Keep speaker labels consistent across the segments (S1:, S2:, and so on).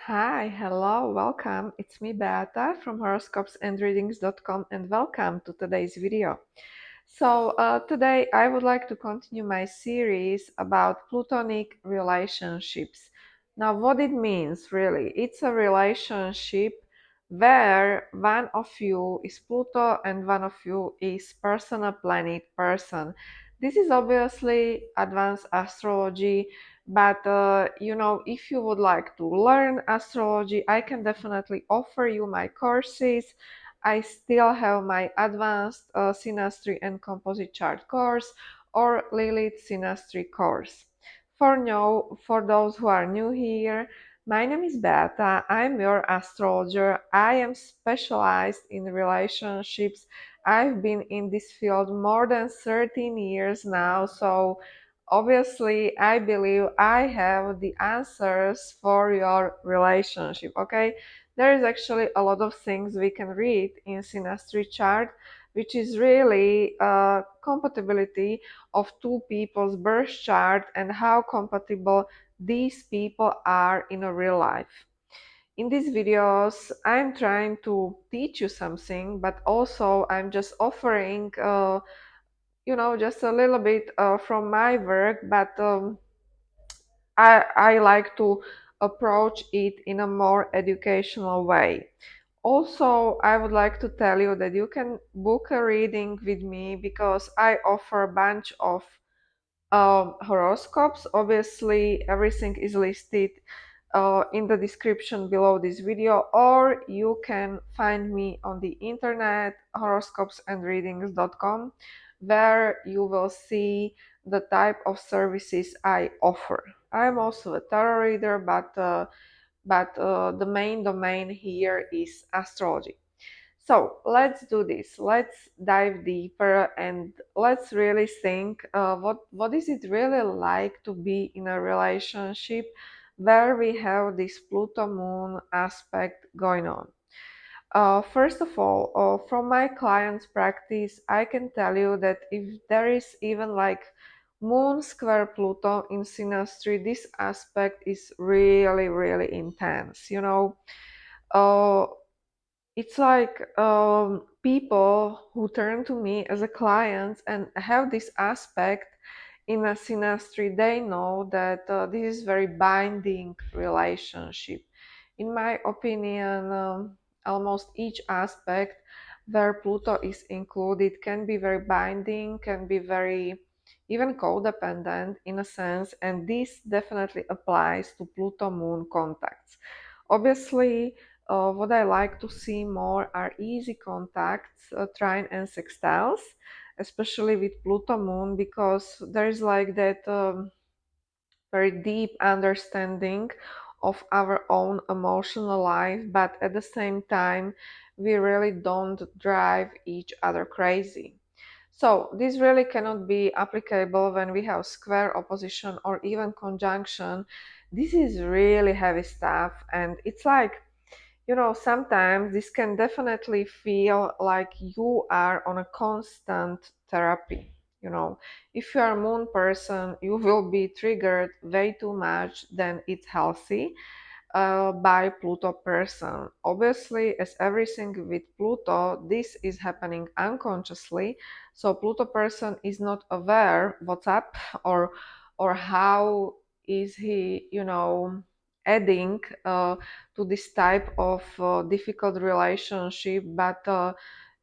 S1: Hi, hello, welcome. It's me, Beata from Horoscopes and Readings.com, and welcome to today's video. Today I would like to continue my series about Plutonic relationships. Now, what it means really, it's a relationship where one of you is Pluto and one of you is personal planet person. This is obviously advanced astrology, but if you would like to learn astrology, I can definitely offer you my courses. I still have my advanced Synastry and composite chart course or Lilith Synastry course. For those who are new here, my name is Beata. I'm your astrologer. I am specialized in relationships. I've been in this field more than 13 years now, so obviously I believe I have the answers for your relationship. Okay, there is actually a lot of things we can read in Synastry chart, which is really compatibility of two people's birth chart and how compatible these people are in a real life. In these videos, I'm trying to teach you something, but also I'm just offering, just a little bit from my work, but I like to approach it in a more educational way. Also, I would like to tell you that you can book a reading with me because I offer a bunch of horoscopes. Obviously, everything is listed in the description below this video, or you can find me on the internet, horoscopesandreadings.com, where you will see the type of services I offer. I'm also a tarot reader, but the main domain here is astrology. So let's do this. Let's dive deeper and let's really think what is it really like to be in a relationship where we have this Pluto-Moon aspect going on. First of all, from my client's practice, I can tell you that if there is even like Moon square Pluto in Synastry, this aspect is really, really intense. Uh, it's like people who turn to me as a client and have this aspect in a synastry, they know that this is very binding relationship. In my opinion, almost each aspect where Pluto is included can be very binding, can be very even codependent in a sense, and this definitely applies to Pluto Moon contacts. Obviously, what I like to see more are easy contacts, trine and sextiles, especially with Pluto Moon, because there is like that very deep understanding of our own emotional life, but at the same time, we really don't drive each other crazy. So this really cannot be applicable when we have square opposition or even conjunction. This is really heavy stuff, and it's like, sometimes this can definitely feel like you are on a constant therapy. If you are a moon person, you will be triggered way too much than it's healthy by Pluto person. Obviously, as everything with Pluto, this is happening unconsciously. So Pluto person is not aware what's up or how is he, adding to this type of difficult relationship. But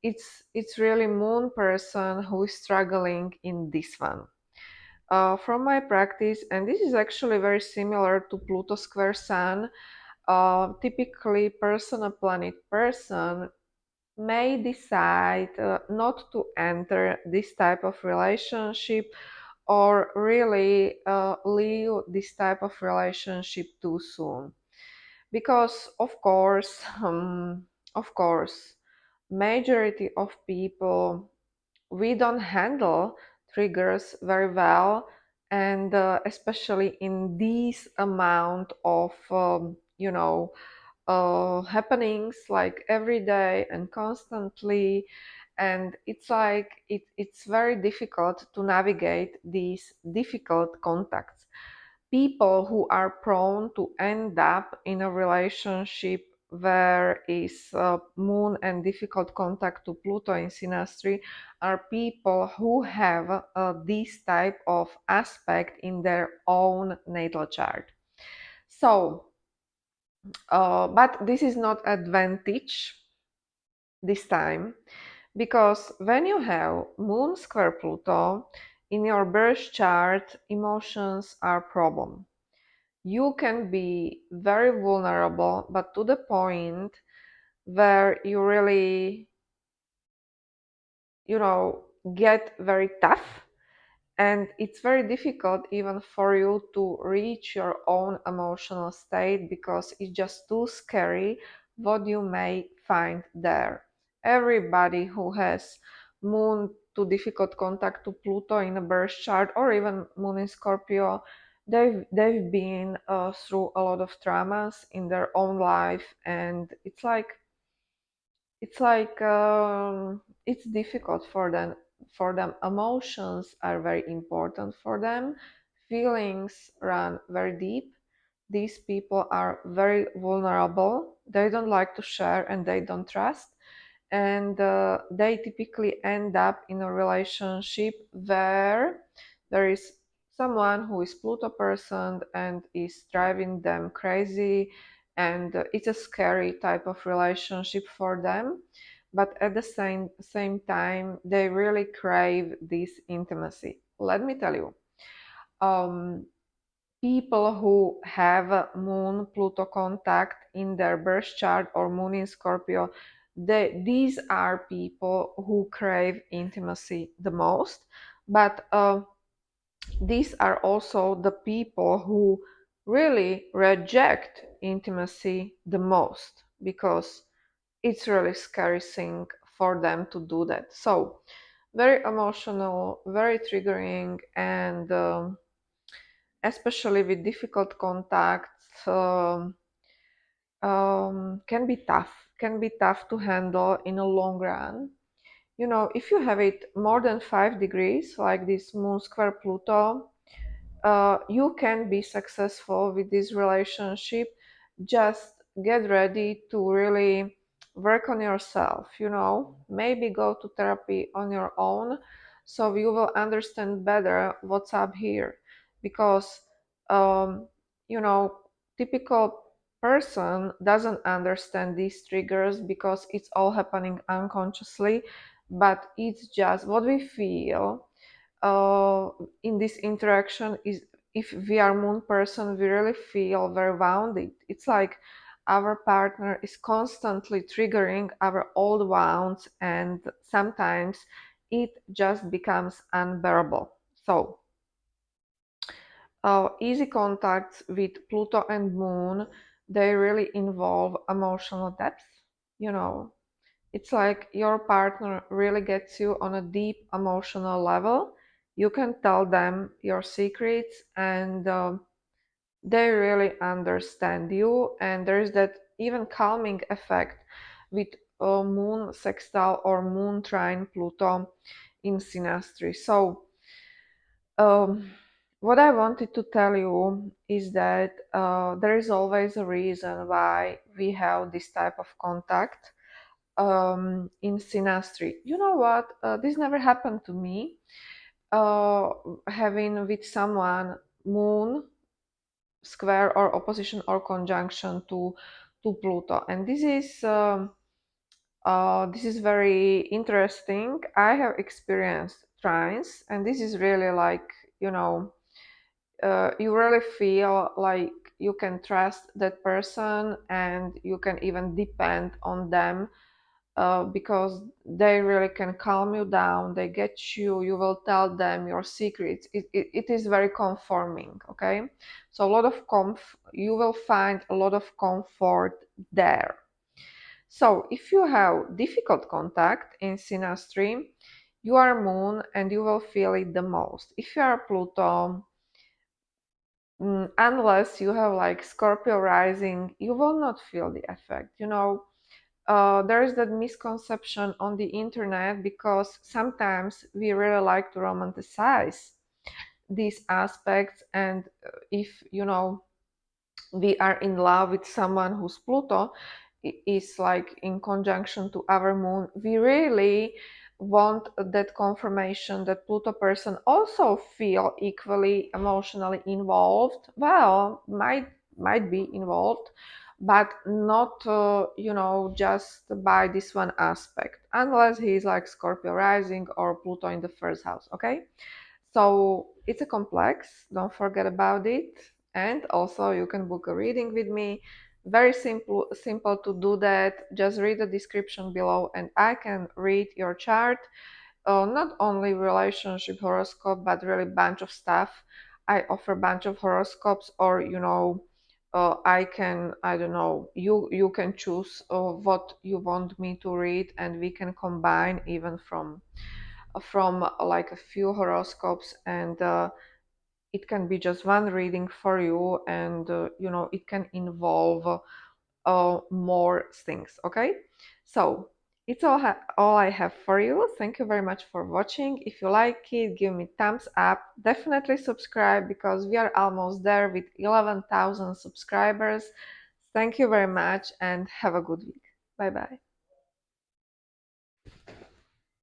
S1: it's really Moon person who is struggling in this one. From my practice, and this is actually very similar to Pluto square Sun, typically personal planet person may decide not to enter this type of relationship or really leave this type of relationship too soon, because of course majority of people, we don't handle triggers very well, and especially in this amount of happenings like every day and constantly, and it's like it's very difficult to navigate these difficult contacts. people who are prone to end up in a relationship where is moon and difficult contact to Pluto in synastry are people who have this type of aspect in their own natal chart. So, but this is not advantage this time, because when you have moon square Pluto in your birth chart, emotions are problem. You can be very vulnerable, but to the point where you really, you know, get very tough, and it's very difficult even for you to reach your own emotional state because it's just too scary what you may find there. Everybody who has moon to difficult contact to Pluto in a birth chart, or even moon in Scorpio, they've been through a lot of traumas in their own life, and it's difficult for them. Emotions are very important for them. Feelings run very deep. These people are very vulnerable. They don't like to share and they don't trust, and they typically end up in a relationship where there is someone who is Pluto person and is driving them crazy, and it's a scary type of relationship for them, but at the same time they really crave this intimacy. Let me tell you, um, people who have a moon Pluto contact in their birth chart or moon in Scorpio, these are people who crave intimacy the most, but these are also the people who really reject intimacy the most, because it's really scary thing for them to do that. So very emotional, very triggering, and especially with difficult contacts, can be tough to handle in a long run. You know, if you have it more than 5 degrees, like this moon square Pluto, you can be successful with this relationship. Just get ready to really work on yourself, maybe go to therapy on your own so you will understand better what's up here. Because, um, you know, typical person doesn't understand these triggers because it's all happening unconsciously, but it's just what we feel uh, in this interaction. Is if we are moon person, we really feel very wounded. It's like our partner is constantly triggering our old wounds, and sometimes it just becomes unbearable. So easy contacts with Pluto and moon, they really involve emotional depth. you know it's like your partner really gets you on a deep emotional level. You can tell them your secrets, and they really understand you. And there is that even calming effect with moon sextile or moon trine Pluto in synastry. So, um, what I wanted to tell you is that there is always a reason why we have this type of contact in synastry. You know what? This never happened to me. Uh, Having with someone moon square or opposition or conjunction to Pluto, and this is very interesting. I have experienced trines, and this is really like, you know you really feel like you can trust that person and you can even depend on them, because they really can calm you down. They get you. You will tell them your secrets. It is very conforming. Okay, so a lot of you will find a lot of comfort there. So if you have difficult contact in synastry, you are moon and you will feel it the most. If you are Pluto, unless you have like Scorpio rising, you will not feel the effect. There is that misconception on the internet, because sometimes we really like to romanticize these aspects, and if we are in love with someone whose Pluto is like in conjunction to our moon, we really want that confirmation that Pluto person also feel equally emotionally involved. Well, might be involved, but not just by this one aspect, unless he's like Scorpio rising or Pluto in the first house. Okay, so it's a complex, don't forget about it. And also you can book a reading with me. Very simple to do that. Just read the description below and I can read your chart. Not only relationship horoscope, but really bunch of stuff. I offer bunch of horoscopes, or I don't know, you can choose what you want me to read, and we can combine even from like a few horoscopes, and it can be just one reading for you, and it can involve more things. Okay, so it's all I have for you. Thank you very much for watching. If you like it, give me thumbs up. Definitely subscribe, because we are almost there with 11,000 subscribers. Thank you very much and have a good week. Bye bye.